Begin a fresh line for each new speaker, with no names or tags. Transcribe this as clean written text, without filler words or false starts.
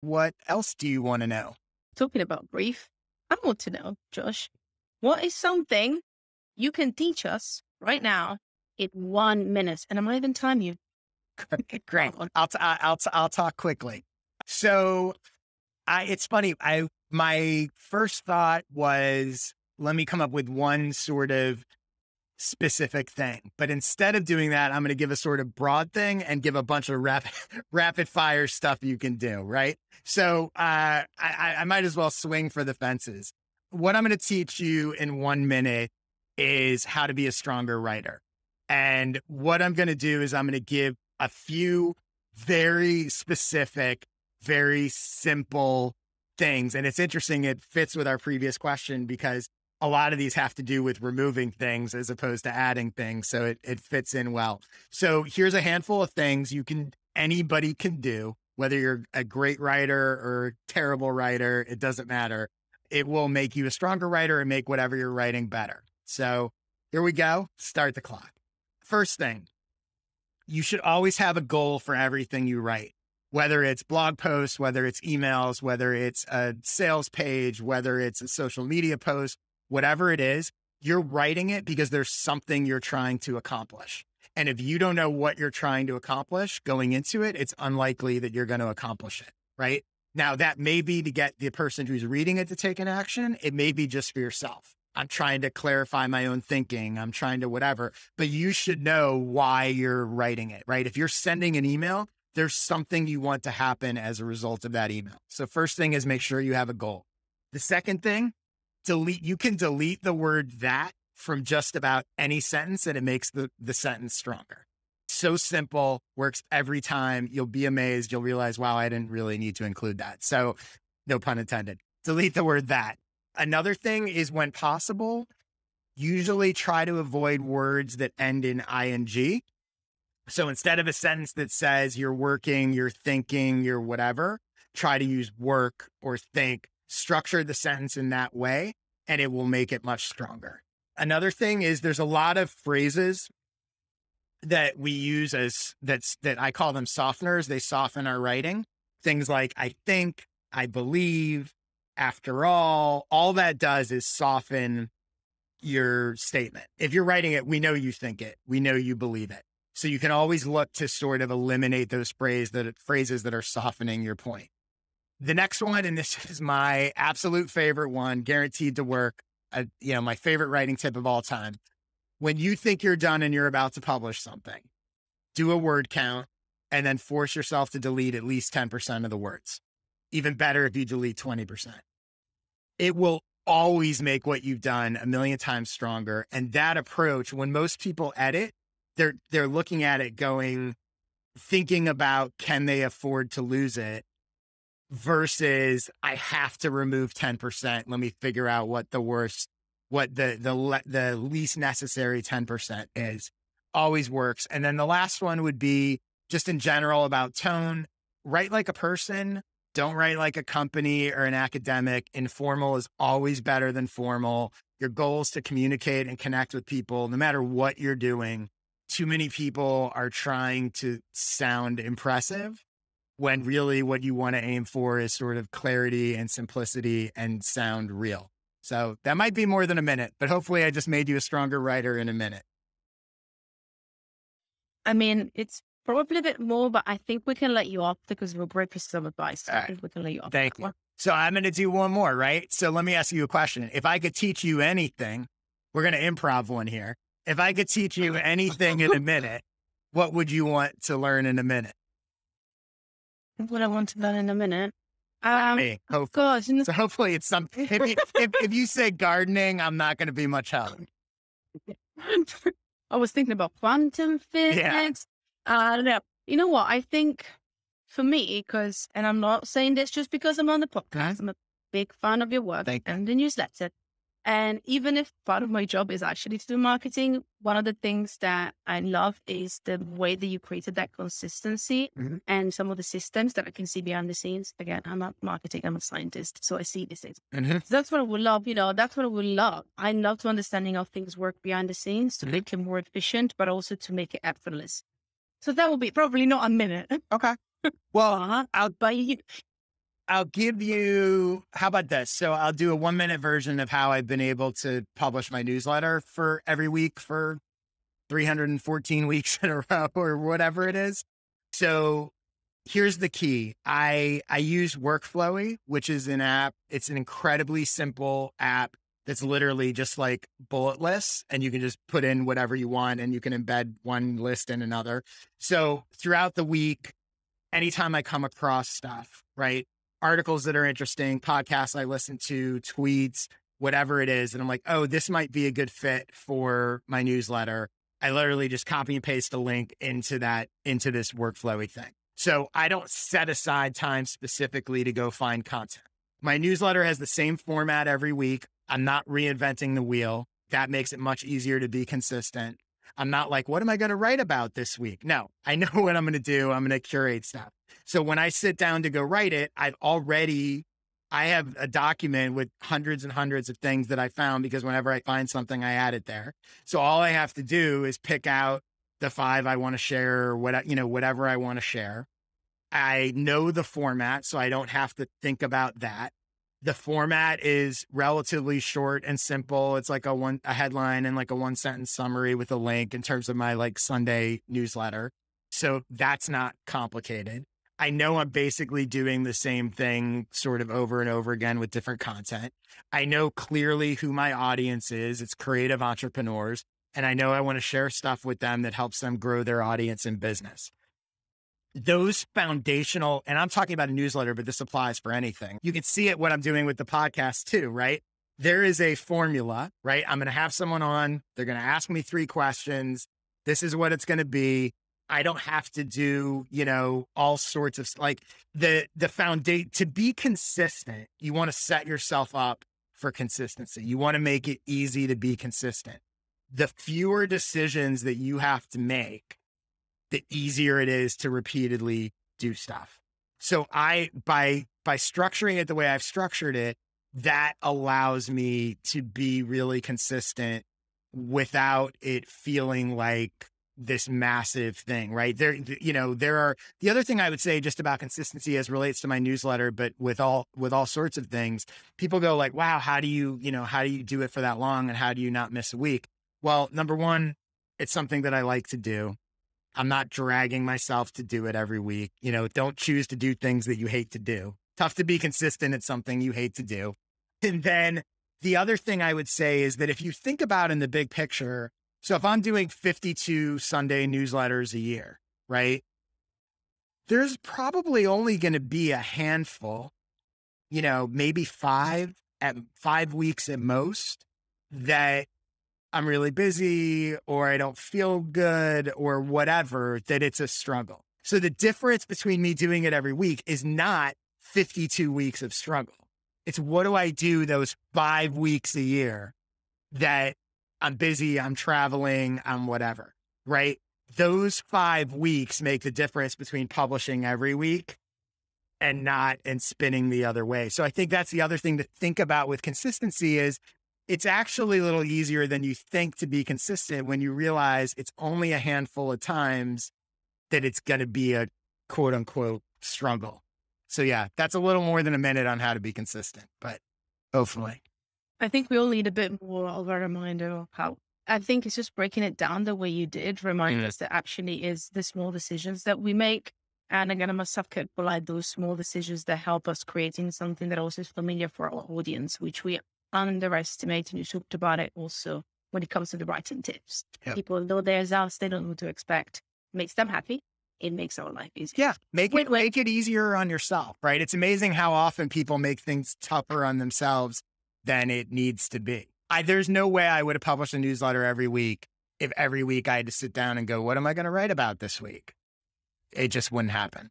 What else do you want to know?
Talking about brief, I want to know, Josh, what is something you can teach us right now in 1 minute? And I'm not even time you.
Great. I'll talk quickly. So it's funny. My first thought was, let me come up with one sort of specific thing. But instead of doing that, I'm going to give a sort of broad thing and give a bunch of rapid fire stuff you can do. Right. So I might as well swing for the fences. What I'm going to teach you in 1 minute is how to be a stronger writer. And what I'm going to do is I'm going to give a few very specific, very simple things. And it's interesting. It fits with our previous question because a lot of these have to do with removing things as opposed to adding things. So it fits in well. So here's a handful of things anybody can do, whether you're a great writer or a terrible writer, it doesn't matter. It will make you a stronger writer and make whatever you're writing better. So here we go. Start the clock. First thing, you should always have a goal for everything you write, whether it's blog posts, whether it's emails, whether it's a sales page, whether it's a social media post, whatever it is, you're writing it because there's something you're trying to accomplish. And if you don't know what you're trying to accomplish going into it, it's unlikely that you're going to accomplish it, right? Now, that may be to get the person who's reading it to take an action. It may be just for yourself. I'm trying to clarify my own thinking. I'm trying to whatever, but you should know why you're writing it, right? If you're sending an email, there's something you want to happen as a result of that email. So first thing is make sure you have a goal. The second thing, you can delete the word that from just about any sentence and it makes the sentence stronger. So simple, works every time. You'll be amazed. You'll realize, wow, I didn't really need to include that. So no pun intended. Delete the word that. Another thing is when possible, usually try to avoid words that end in ing. So instead of a sentence that says you're working, you're thinking, you're whatever, try to use work or think. Structure the sentence in that way, and it will make it much stronger. Another thing is there's a lot of phrases that we use that I call them softeners. They soften our writing. Things like I think, I believe, after all that does is soften your statement. If you're writing it, we know you think it. We know you believe it. So you can always look to sort of eliminate those phrases that are softening your point. The next one, and this is my absolute favorite one, guaranteed to work, my favorite writing tip of all time. When you think you're done and you're about to publish something, do a word count and then force yourself to delete at least 10% of the words. Even better if you delete 20%. It will always make what you've done a million times stronger. And that approach, when most people edit, they're looking at it thinking about, can they afford to lose it? Versus I have to remove 10%. Let me figure out what the least necessary 10% is. Always works. And then the last one would be just in general about tone. Write like a person. Don't write like a company or an academic. Informal is always better than formal. Your goal is to communicate and connect with people no matter what you're doing. Too many people are trying to sound impressive when really what you want to aim for is sort of clarity and simplicity and sound real. So that might be more than a minute, but hopefully I just made you a stronger writer in a minute.
I mean, it's probably a bit more, but I think we can let you off because we're great for some advice. So
All
I think we can let you off.
Thank you. So I'm going to do one more, right? So let me ask you a question. If I could teach you anything, we're going to improv one here. If I could teach you anything in a minute, what would you want to learn in a minute?
What I want to learn in a minute.
Hey,
gosh.
So hopefully it's something. If you say gardening, I'm not going to be much help.
I was thinking about quantum physics. I don't know. You know what? I think for me, and I'm not saying this just because I'm on the podcast, I'm a big fan of your work and the newsletter. And even if part of my job is actually to do marketing, one of the things that I love is the way that you created that consistency and some of the systems that I can see behind the scenes. Again, I'm not marketing, I'm a scientist, so I see these things. So that's what I would love. That's what I would love. I love to understanding how things work behind the scenes to make it more efficient, but also to make it effortless. So that will be probably not a minute.
Okay. Well, I'll give you, how about this? So I'll do a 1-minute version of how I've been able to publish my newsletter for every week for 314 weeks in a row or whatever it is. So here's the key. I use Workflowy, which is an app. It's an incredibly simple app that's literally just like bullet lists, and you can just put in whatever you want and you can embed one list in another. So throughout the week, anytime I come across stuff, right? Articles that are interesting, podcasts I listen to, tweets, whatever it is. And I'm like, oh, this might be a good fit for my newsletter. I literally just copy and paste a link into this Workflowy thing. So I don't set aside time specifically to go find content. My newsletter has the same format every week. I'm not reinventing the wheel. That makes it much easier to be consistent. I'm not like, what am I going to write about this week? No, I know what I'm going to do. I'm going to curate stuff. So when I sit down to go write it, I have a document with hundreds and hundreds of things that I found, because whenever I find something, I add it there. So all I have to do is pick out the 5 I want to share, or whatever I want to share. I know the format, so I don't have to think about that. The format is relatively short and simple. It's like a headline and like a 1-sentence summary with a link in terms of my like Sunday newsletter. So that's not complicated. I know I'm basically doing the same thing sort of over and over again with different content. I know clearly who my audience is. It's creative entrepreneurs. And I know I want to share stuff with them that helps them grow their audience and business. Those foundational, and I'm talking about a newsletter, but this applies for anything. You can see it what I'm doing with the podcast too, right? There is a formula, right? I'm going to have someone on. They're going to ask me 3 questions. This is what it's going to be. I don't have to do, all sorts of like the foundation. To be consistent, you want to set yourself up for consistency. You want to make it easy to be consistent. The fewer decisions that you have to make, the easier it is to repeatedly do stuff. So by structuring it the way I've structured it, that allows me to be really consistent without it feeling like this massive thing, right? There are, the other thing I would say just about consistency as relates to my newsletter, but with all sorts of things, people go like, wow, how do you do it for that long? And how do you not miss a week? Well, number one, it's something that I like to do. I'm not dragging myself to do it every week. Don't choose to do things that you hate to do. Tough to be consistent at something you hate to do. And then the other thing I would say is that if you think about in the big picture, so if I'm doing 52 Sunday newsletters a year, right? There's probably only going to be a handful, maybe 5 weeks at most, that I'm really busy or I don't feel good or whatever, that it's a struggle. So the difference between me doing it every week is not 52 weeks of struggle. It's what do I do those 5 weeks a year that I'm busy, I'm traveling, I'm whatever, right? Those 5 weeks make the difference between publishing every week and spinning the other way. So I think that's the other thing to think about with consistency is it's actually a little easier than you think to be consistent when you realize it's only a handful of times that it's going to be a quote unquote struggle. So yeah, that's a little more than a minute on how to be consistent, but hopefully.
I think we all need a bit more of a reminder of how, I think it's just breaking it down the way you did, remind us that actually is the small decisions that we make. And again, I must have kept polite those small decisions that help us creating something that also is familiar for our audience, which we underestimate. And you talked about it also when it comes to the writing tips. Yep. People know there's us, they don't know what to expect. It makes them happy. It makes our life easier.
Yeah. Make it easier on yourself, right? It's amazing how often people make things tougher on themselves than it needs to be. There's no way I would have published a newsletter every week if every week I had to sit down and go, what am I going to write about this week? It just wouldn't happen.